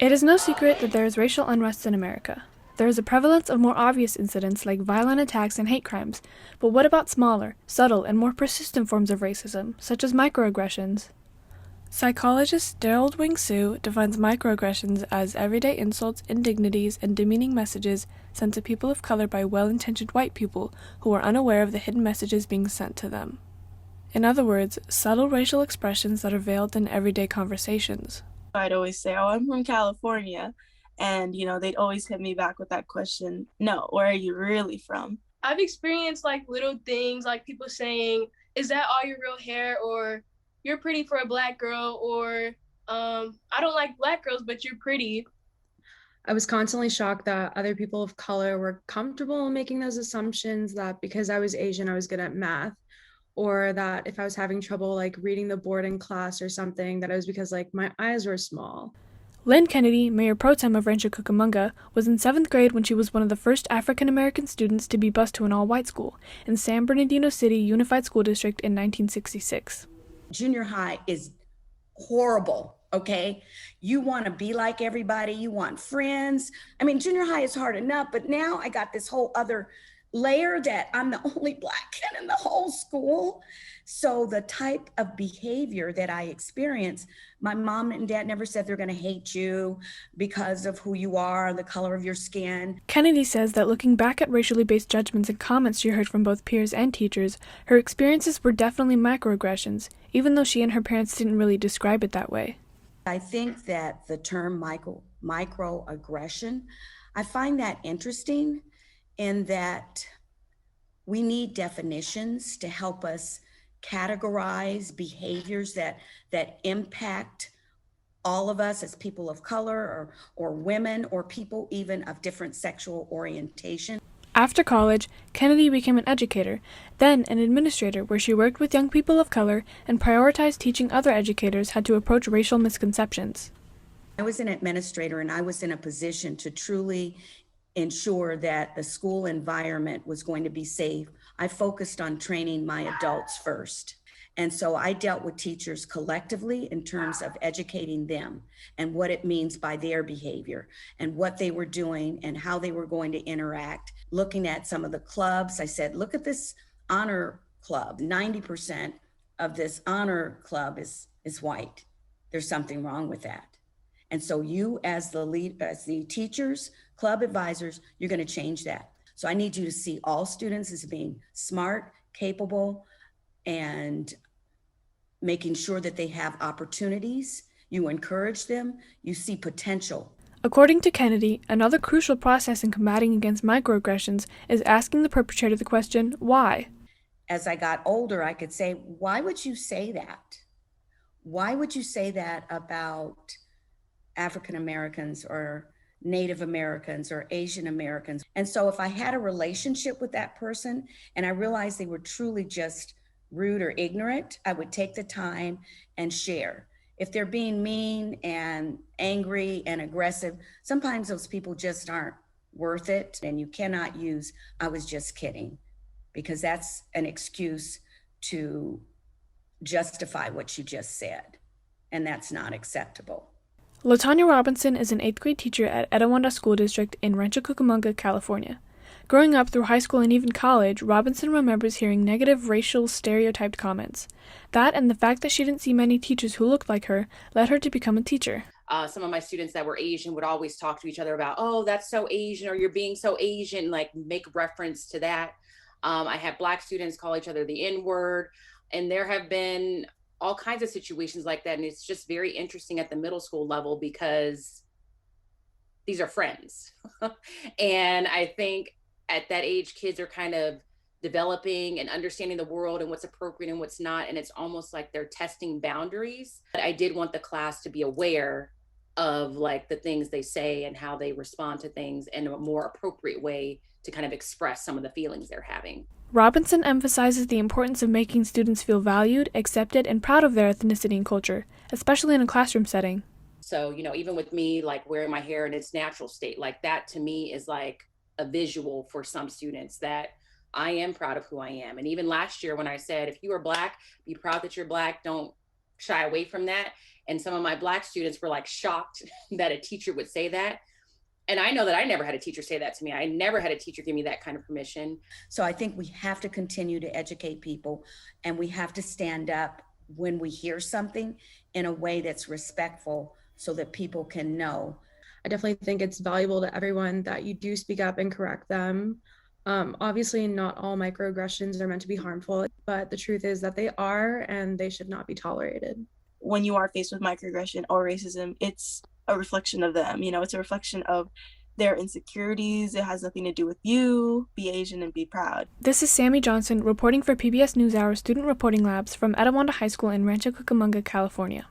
It is no secret that there is racial unrest in America. There is a prevalence of more obvious incidents like violent attacks and hate crimes, but what about smaller, subtle, and more persistent forms of racism, such as microaggressions? Psychologist Daryl Wing Su defines microaggressions as everyday insults, indignities, and demeaning messages sent to people of color by well-intentioned white people who are unaware of the hidden messages being sent to them. In other words, subtle racial expressions that are veiled in everyday conversations. I'd always say, oh, I'm from California. And, they'd always hit me back with that question, no, where are you really from? I've experienced like little things like people saying, is that all your real hair? Or you're pretty for a black girl, or I don't like black girls, but you're pretty. I was constantly shocked that other people of color were comfortable in making those assumptions that because I was Asian, I was good at math, or that if I was having trouble like reading the board in class or something, that it was because like my eyes were small. Lynn Kennedy, mayor pro tem of Rancho Cucamonga, was in 7th grade when she was one of the first African-American students to be bused to an all-white school in San Bernardino City Unified School District in 1966. Junior high is horrible, okay? You want to be like everybody, you want friends. I mean, junior high is hard enough, but now I got this whole other layer that I'm the only black kid in the whole school. So the type of behavior that I experience, my mom and dad never said they're going to hate you because of who you are, the color of your skin. Kennedy says that looking back at racially based judgments and comments she heard from both peers and teachers, her experiences were definitely microaggressions, even though she and her parents didn't really describe it that way. I think that the term microaggression, I find that interesting in that we need definitions to help us categorize behaviors that impact all of us as people of color or women or people even of different sexual orientation. After college, Kennedy became an educator, then an administrator where she worked with young people of color and prioritized teaching other educators how to approach racial misconceptions. I was an administrator and I was in a position to truly ensure that the school environment was going to be safe. I focused on training my adults first. And so I dealt with teachers collectively in terms of educating them and what it means by their behavior and what they were doing and how they were going to interact. Looking at some of the clubs, I said, look at this honor club. 90% of this honor club is white. There's something wrong with that. And so you as the teachers, club advisors, you're going to change that. So I need you to see all students as being smart, capable, and making sure that they have opportunities. You encourage them, you see potential. According to Kennedy, another crucial process in combating against microaggressions is asking the perpetrator the question, why? As I got older, I could say, why would you say that? Why would you say that about African Americans or Native Americans or Asian Americans? And so if I had a relationship with that person and I realized they were truly just rude or ignorant, I would take the time and share. If they're being mean and angry and aggressive, sometimes those people just aren't worth it. And you cannot use, I was just kidding, because that's an excuse to justify what you just said. And that's not acceptable. LaTonya Robinson is an 8th grade teacher at Etiwanda School District in Rancho Cucamonga, California. Growing up through high school and even college, Robinson remembers hearing negative racial stereotyped comments. That and the fact that she didn't see many teachers who looked like her led her to become a teacher. Some of my students that were Asian would always talk to each other about, oh, that's so Asian, or you're being so Asian, like make reference to that. I had Black students call each other the N-word, and there have been all kinds of situations like that. And it's just very interesting at the middle school level because these are friends. And I think at that age, kids are kind of developing and understanding the world and what's appropriate and what's not. And it's almost like they're testing boundaries. But I did want the class to be aware of like the things they say and how they respond to things in a more appropriate way to kind of express some of the feelings they're having. Robinson emphasizes the importance of making students feel valued, accepted, and proud of their ethnicity and culture, especially in a classroom setting. So, even with me, like wearing my hair in its natural state, like that to me is like a visual for some students that I am proud of who I am. And even last year when I said, if you are Black, be proud that you're Black, don't shy away from that. And some of my Black students were like shocked that a teacher would say that. And I know that I never had a teacher say that to me. I never had a teacher give me that kind of permission. So I think we have to continue to educate people, and we have to stand up when we hear something in a way that's respectful so that people can know. I definitely think it's valuable to everyone that you do speak up and correct them. Obviously, not all microaggressions are meant to be harmful, but the truth is that they are, and they should not be tolerated. When you are faced with microaggression or racism, it's a reflection of them. You know, it's a reflection of their insecurities. It has nothing to do with you. Be Asian and be proud. This is Sammy Johnson reporting for PBS NewsHour Student Reporting Labs from Etiwanda High School in Rancho, Cucamonga, California.